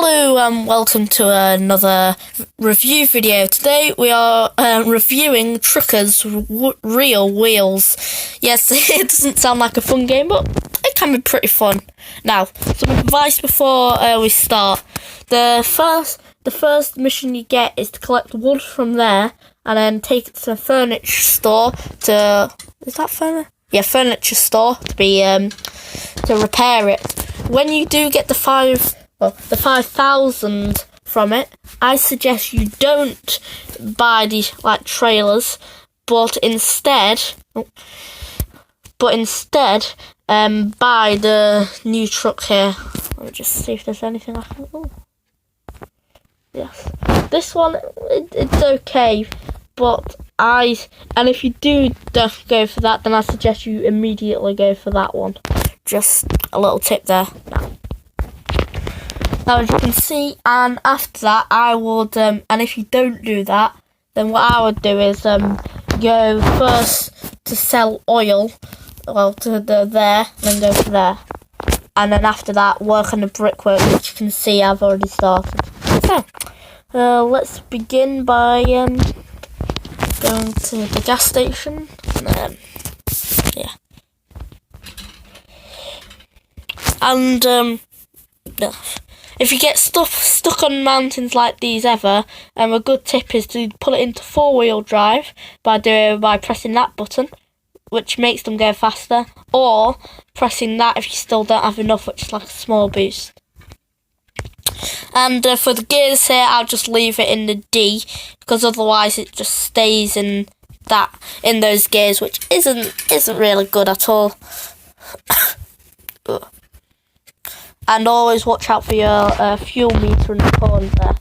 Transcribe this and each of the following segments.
Hello and welcome to another review video. Today we are reviewing Truckers Real Wheels. Yes, it doesn't sound like a fun game, but it can be pretty fun. Now, some advice before we start. The first mission you get is to collect wood from there and then take it to the furniture store furniture store to be to repair it. When you do get the 5,000 from it, I suggest you don't buy the trailers, but instead buy the new truck here. Let me just see if there's anything I can. Oh, yes, this one it's okay, but if you do go for that, then I suggest you immediately go for that one. Just a little tip there. Now, as you can see, and after that, I would, and if you don't do that, then what I would do is go first to sell oil, to there, then go to there, and then after that, work on the brickwork, which you can see I've already started. So, let's begin by going to the gas station, and And if you get stuck on mountains like these a good tip is to put it into 4-wheel drive by pressing that button, which makes them go faster, or pressing that if you still don't have enough, which is like a small boost. And for the gears here, I'll just leave it in the D, because otherwise it just stays in those gears, which isn't really good at all. And always watch out for your fuel meter in the corner there.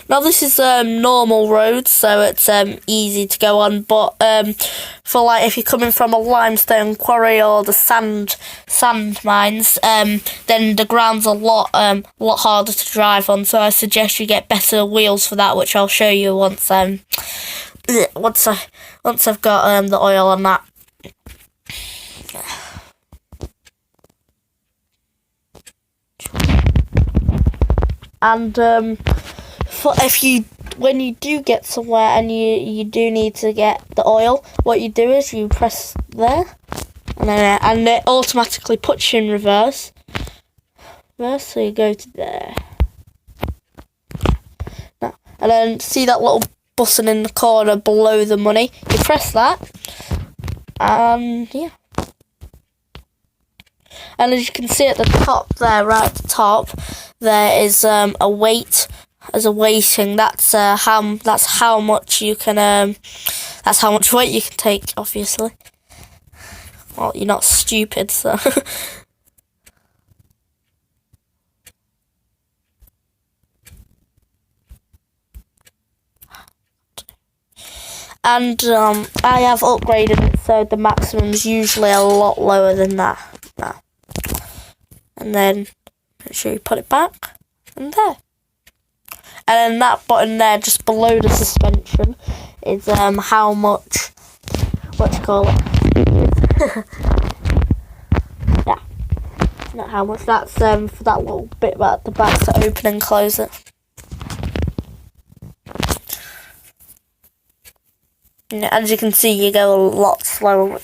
Now this is normal roads, so it's easy to go on. But for if you're coming from a limestone quarry or the sand mines, then the ground's a lot harder to drive on. So I suggest you get better wheels for that, which I'll show you once I've got the oil on that. And when you do get somewhere and you do need to get the oil, what you do is you press there, and it automatically puts you in reverse. So you go to there. Now, and then see that little button in the corner below the money. You press that, and and as you can see at the top there, right at the top, there is a weight. As a weighting, that's how much you can that's how much weight you can take. Obviously, well, you're not stupid, so. And I have upgraded it, so the maximum is usually a lot lower than that now. And then make sure you put it back, and there. And then that button there, just below the suspension, is how much, yeah, not how much. That's for that little bit at the back to open and close it. As you can see, you go a lot slower.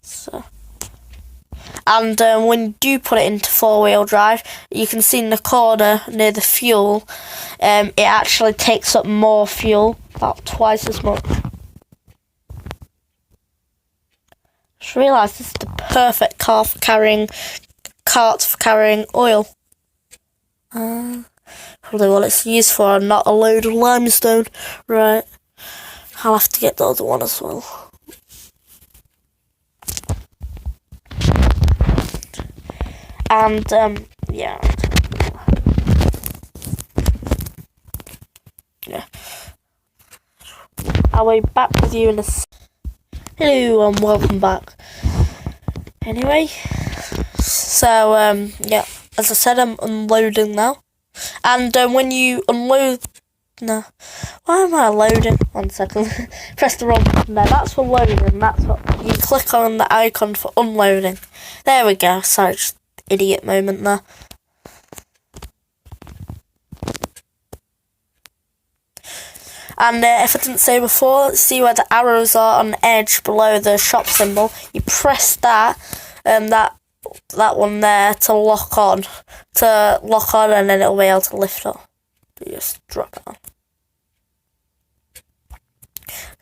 So, and when you do put it into 4-wheel drive, you can see in the corner near the fuel, it actually takes up more fuel, about twice as much. Just realised this is the perfect cart for carrying oil. Probably what it's used for, and not a load of limestone. Right, I'll have to get the other one as well. And yeah. I'll be back with you in a. Hello and welcome back. Anyway, so as I said, I'm unloading now. And when you unload No. Why am I loading? 1 second. Press the wrong button there. That's for loading. That's what you click on the icon for unloading. There we go. Sorry, just idiot moment there. And if I didn't say before, see where the arrows are on the edge below the shop symbol. You press that, that one there to lock on, and then it'll be able to lift up. You just drop it on.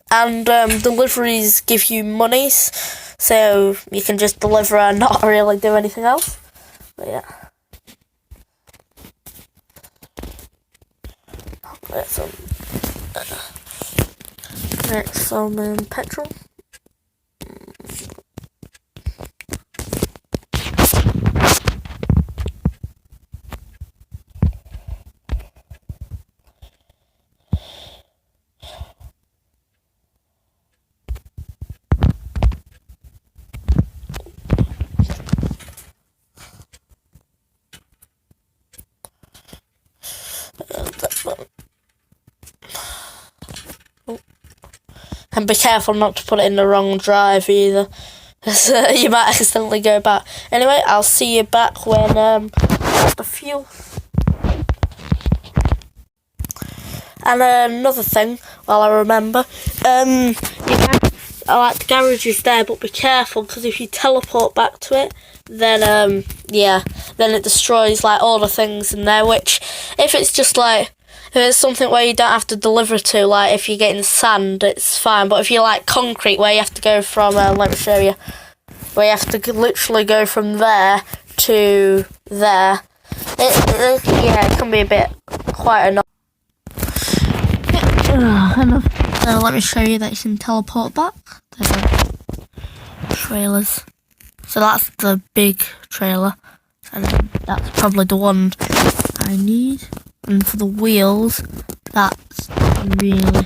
And deliveries give you monies, so you can just deliver and not really do anything else. But yeah. Next, some petrol. And be careful not to put it in the wrong drive either, because you might accidentally go back. Anyway, I'll see you back when the fuel. And another thing, while I remember, I like the garage is there, but be careful, because if you teleport back to it, then then it destroys like all the things in there. Which, if it's just like, if it's something where you don't have to deliver to, like if you're getting sand, it's fine. But if you like concrete, where you have to go from, let me show you, where you have to literally go from there to there, it can be a bit quite annoying. Let me show you that you can teleport back. Trailers. So that's the big trailer, and that's probably the one I need. And for the wheels, that's really,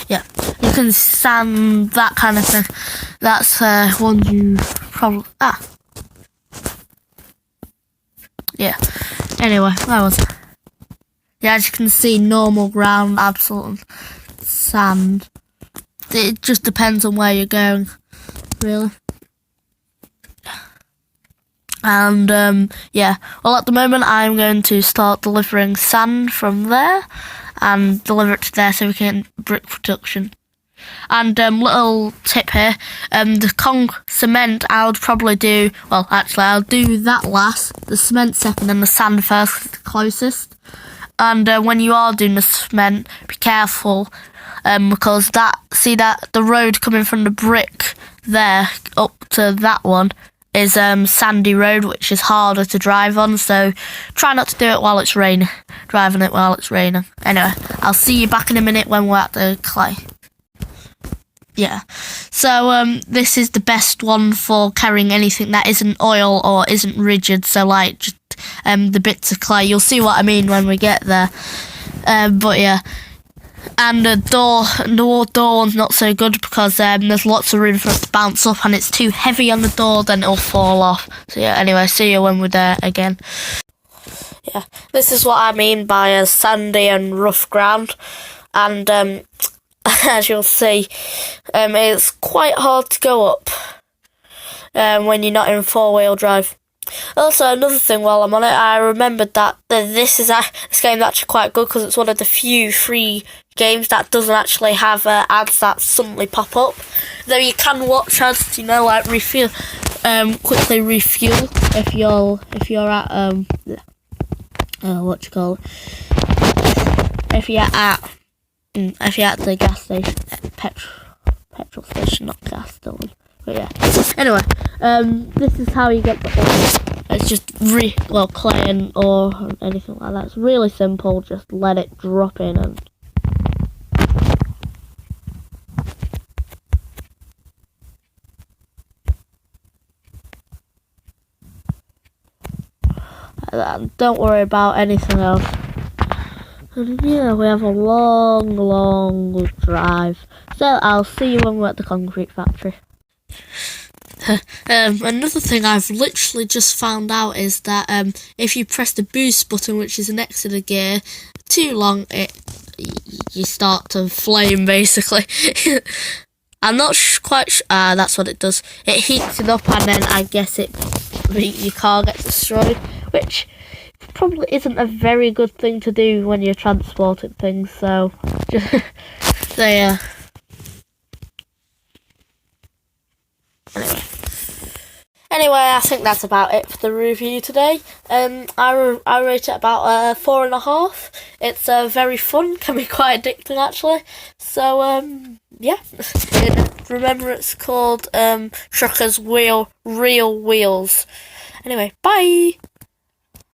yeah, you can sand, that kind of thing. That's one you probably, yeah. Anyway, where was it? Yeah, as you can see, normal ground, absolute sand. It just depends on where you're going, really. And yeah, well, at the moment I'm going to start delivering sand from there and deliver it to there so we can brick production. And little tip here, the cement I would probably do, well actually I'll do that last, the cement second and the sand first, the closest. And when you are doing the cement, be careful, because the road coming from the brick there up to that one is sandy road, which is harder to drive on, so try not to do it while it's raining, driving it while it's raining. Anyway, I'll see you back in a minute when we're at the clay. Yeah, so this is the best one for carrying anything that isn't oil or isn't rigid, so like just the bits of clay. You'll see what I mean when we get there. But yeah. And the door one's not so good because there's lots of room for it to bounce up, and it's too heavy on the door, then it'll fall off. So yeah, anyway, see you when we're there again. Yeah, this is what I mean by a sandy and rough ground. And as you'll see, it's quite hard to go up when you're not in four-wheel drive. Also, another thing while I'm on it, I remembered that this game's actually quite good because it's one of the few free games that doesn't actually have ads that suddenly pop up. Though you can watch ads, like refuel, quickly refuel if you're at what you call it? If you're at the gas station, petrol station, not gas station. But yeah. Anyway, this is how you get the oil. It's just clay or anything like that. It's really simple. Just let it drop in and. Don't worry about anything else. And yeah, we have a long drive. So I'll see you when we're at the concrete factory. Another thing I've literally just found out is that if you press the boost button, which is next to the gear, too long, it you start to flame, basically. I'm not quite sure. That's what it does. It heats it up, and then I guess your car gets destroyed, which probably isn't a very good thing to do when you're transporting things. So, so yeah. Anyway, I think that's about it for the review today. I rate it about 4.5. It's very fun, can be quite addicting actually. So yeah. Remember, it's called Truckers Real Wheels. Anyway, bye.